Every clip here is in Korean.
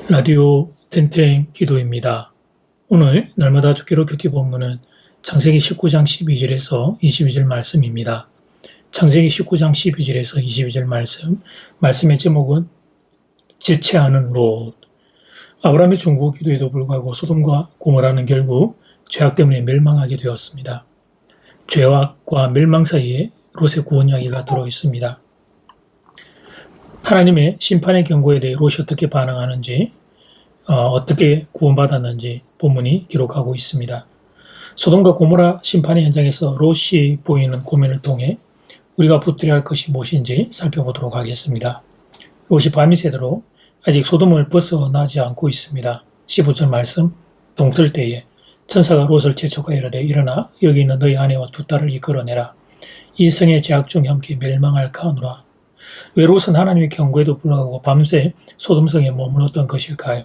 라디오 땡땡 기도입니다. 오늘 날마다 죽기로 큐티 본문은 창세기 19장 12절에서 22절 말씀입니다. 창세기 19장 12절에서 22절 말씀의 제목은 지체하는 롯. 아브라함의 중보 기도에도 불구하고 소돔과 고모라는 결국 죄악 때문에 멸망하게 되었습니다. 죄악과 멸망 사이에 롯의 구원 이야기가 들어있습니다. 하나님의 심판의 경고에 대해 롯이 어떻게 반응하는지, 어떻게 구원받았는지 본문이 기록하고 있습니다. 소돔과 고모라 심판의 현장에서 롯이 보이는 고민을 통해 우리가 붙들어야 할 것이 무엇인지 살펴보도록 하겠습니다. 롯이 밤이 새도록 아직 소돔을 벗어나지 않고 있습니다. 15절 말씀, 동틀 때에 천사가 롯을 재촉하여 이르되 일어나 여기 있는 너희 아내와 두 딸을 이끌어내라. 이 성의 죄악 중에 함께 멸망할까 하노라. 왜 롯은 하나님의 경고에도 불구하고 밤새 소돔성에 머물렀던 것일까요?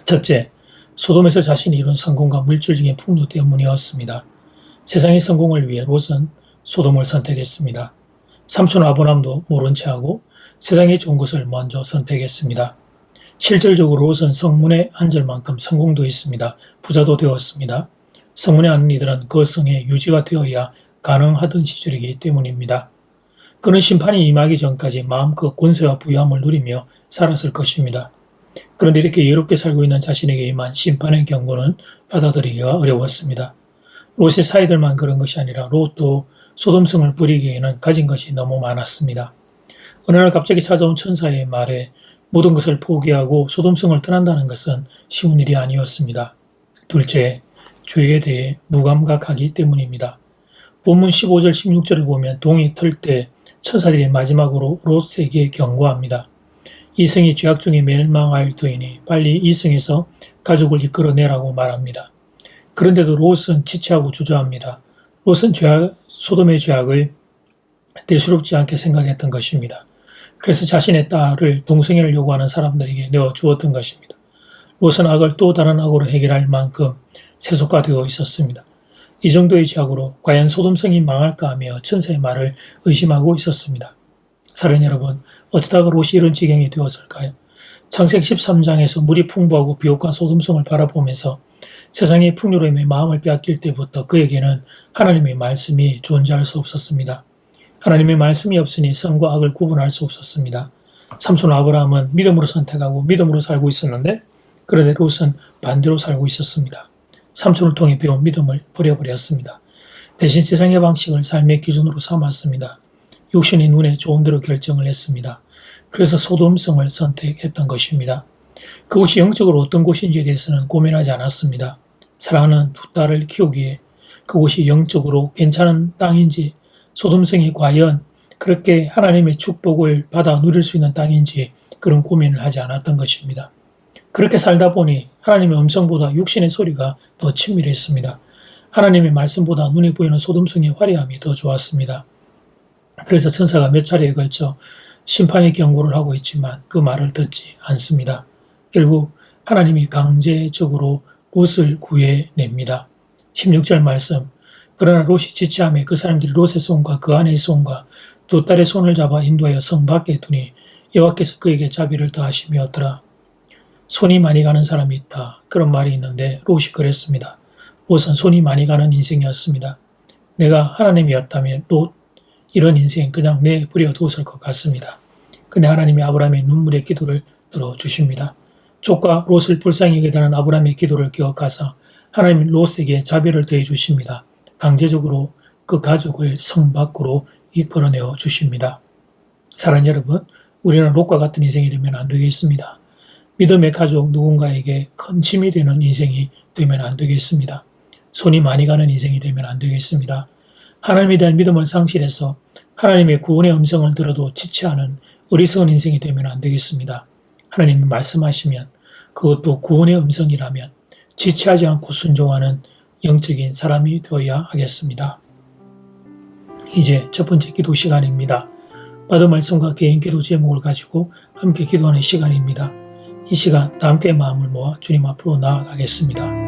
첫째, 소돔에서 자신이 이룬 성공과 물질적인 풍요 때문이었습니다. 세상의 성공을 위해 롯은 소돔을 선택했습니다. 삼촌 아브람도 모른 체하고 세상의 좋은 것을 먼저 선택했습니다. 실질적으로 롯은 성문에 앉을 만큼 성공도 했습니다. 부자도 되었습니다. 성문에 앉는 이들은 그 성의 유지가 되어야 가능하던 시절이기 때문입니다. 그는 심판이 임하기 전까지 마음껏 권세와 부유함을 누리며 살았을 것입니다. 그런데 이렇게 여롭게 살고 있는 자신에게 임한 심판의 경고는 받아들이기가 어려웠습니다. 롯의 사이들만 그런 것이 아니라 롯도 소돔성을 버리기에는 가진 것이 너무 많았습니다. 어느 날 갑자기 찾아온 천사의 말에 모든 것을 포기하고 소돔성을 떠난다는 것은 쉬운 일이 아니었습니다. 둘째, 죄에 대해 무감각하기 때문입니다. 본문 15절 16절을 보면 동이 틀 때 천사들이 마지막으로 롯에게 경고합니다. 이 성이 죄악 중에 멸망할 터이니 빨리 이 성에서 가족을 이끌어내라고 말합니다. 그런데도 롯은 지체하고 주저합니다. 롯은 소돔의 죄악을 대수롭지 않게 생각했던 것입니다. 그래서 자신의 딸을 동성애를 요구하는 사람들에게 내어주었던 것입니다. 롯은 악을 또 다른 악으로 해결할 만큼 세속화되어 있었습니다. 이 정도의 죄악으로 과연 소돔성이 망할까 하며 천사의 말을 의심하고 있었습니다. 사랑 여러분, 어쩌다가 롯이 이런 지경이 되었을까요? 창세기 13장에서 물이 풍부하고 비옥한 소돔성을 바라보면서 세상의 풍요로움에 마음을 빼앗길 때부터 그에게는 하나님의 말씀이 존재할 수 없었습니다. 하나님의 말씀이 없으니 선과 악을 구분할 수 없었습니다. 삼촌 아브라함은 믿음으로 선택하고 믿음으로 살고 있었는데 그런데 롯은 반대로 살고 있었습니다. 삼촌을 통해 배운 믿음을 버려버렸습니다. 대신 세상의 방식을 삶의 기준으로 삼았습니다. 육신의 눈에 좋은 대로 결정을 했습니다. 그래서 소돔성을 선택했던 것입니다. 그곳이 영적으로 어떤 곳인지에 대해서는 고민하지 않았습니다. 사랑하는 두 딸을 키우기에 그곳이 영적으로 괜찮은 땅인지 소돔성이 과연 그렇게 하나님의 축복을 받아 누릴 수 있는 땅인지 그런 고민을 하지 않았던 것입니다. 그렇게 살다 보니 하나님의 음성보다 육신의 소리가 더 친밀했습니다. 하나님의 말씀보다 눈에 보이는 소돔성의 화려함이 더 좋았습니다. 그래서 천사가 몇 차례에 걸쳐 심판의 경고를 하고 있지만 그 말을 듣지 않습니다. 결국 하나님이 강제적으로 롯을 구해냅니다. 16절 말씀, 그러나 롯이 지체함에 그 사람들이 롯의 손과 그 아내의 손과 두 딸의 손을 잡아 인도하여 성 밖에 두니 여호와께서 그에게 자비를 더하심이었더라. 손이 많이 가는 사람이 있다. 그런 말이 있는데 롯이 그랬습니다. 롯은 손이 많이 가는 인생이었습니다. 내가 하나님이었다면 롯 이런 인생 그냥 내버려뒀을 것 같습니다. 근데 하나님이 아브라함의 눈물의 기도를 들어주십니다. 족과 롯을 불쌍히 여기다는 아브라함의 기도를 기억하사 하나님이 롯에게 자비를 더해 주십니다. 강제적으로 그 가족을 성 밖으로 이끌어내어 주십니다. 사랑하는 여러분, 우리는 롯과 같은 인생이 되면 안 되겠습니다. 믿음의 가족 누군가에게 큰 짐이 되는 인생이 되면 안 되겠습니다. 손이 많이 가는 인생이 되면 안 되겠습니다. 하나님에 대한 믿음을 상실해서 하나님의 구원의 음성을 들어도 지체하는 어리석은 인생이 되면 안 되겠습니다. 하나님이 말씀하시면 그것도 구원의 음성이라면 지체하지 않고 순종하는 영적인 사람이 되어야 하겠습니다. 이제 첫 번째 기도 시간입니다. 받은 말씀과 개인 기도 제목을 가지고 함께 기도하는 시간입니다. 이 시간 다 함께 마음을 모아 주님 앞으로 나아가겠습니다.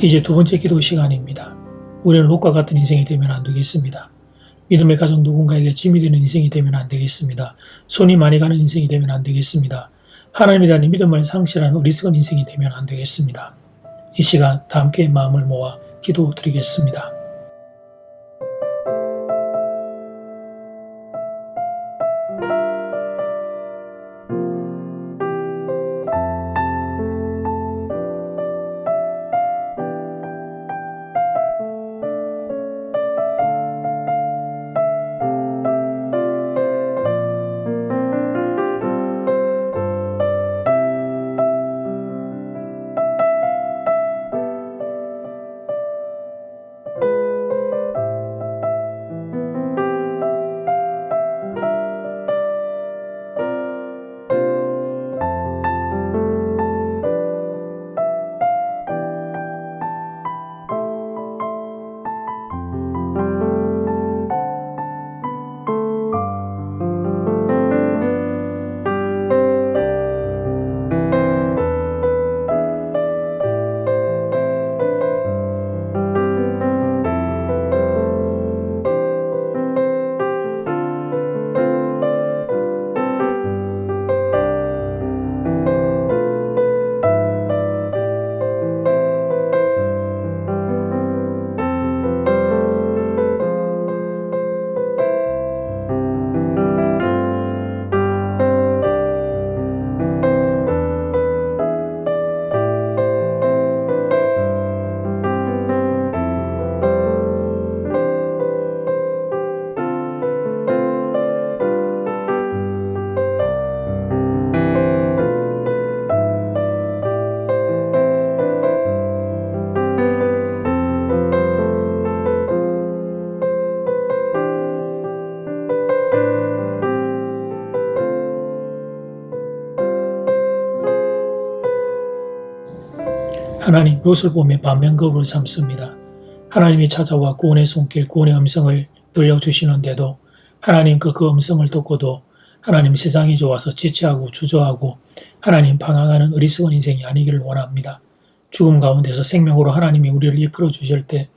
이제 두 번째 기도 시간입니다. 우리는 롯과 같은 인생이 되면 안 되겠습니다. 믿음의 가정 누군가에게 짐이 되는 인생이 되면 안 되겠습니다. 손이 많이 가는 인생이 되면 안 되겠습니다. 하나님에 대한 믿음을 상실하는 어리석은 인생이 되면 안 되겠습니다. 이 시간 다 함께 마음을 모아 기도드리겠습니다. 하나님, 롯을 보며 반면급으로 삼습니다. 하나님이 찾아와 구원의 손길, 구원의 음성을 들려주시는데도 하나님 그 음성을 듣고도 하나님 세상이 좋아서 지체하고 주저하고 하나님 방황하는 어리석은 인생이 아니기를 원합니다. 죽음 가운데서 생명으로 하나님이 우리를 이끌어 주실 때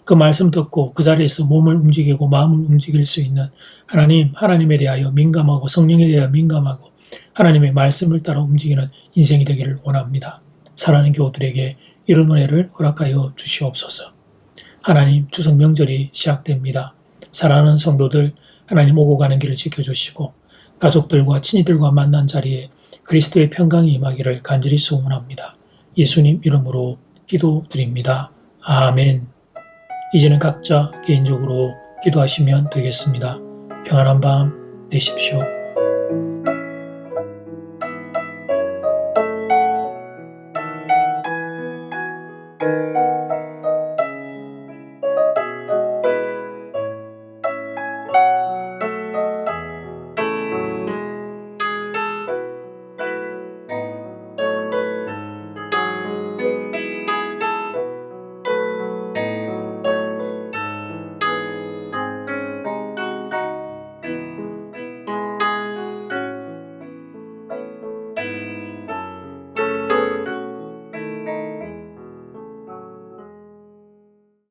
그 말씀 듣고 그 자리에서 몸을 움직이고 마음을 움직일 수 있는 하나님에 대하여 민감하고 성령에 대하여 민감하고 하나님의 말씀을 따라 움직이는 인생이 되기를 원합니다. 사랑하는 교우들에게 이런 은혜를 허락하여 주시옵소서. 하나님, 추석 명절이 시작됩니다. 사랑하는 성도들, 하나님 오고 가는 길을 지켜주시고 가족들과 친지들과 만난 자리에 그리스도의 평강이 임하기를 간절히 소원합니다. 예수님 이름으로 기도드립니다. 아멘. 이제는 각자 개인적으로 기도하시면 되겠습니다. 평안한 밤 되십시오.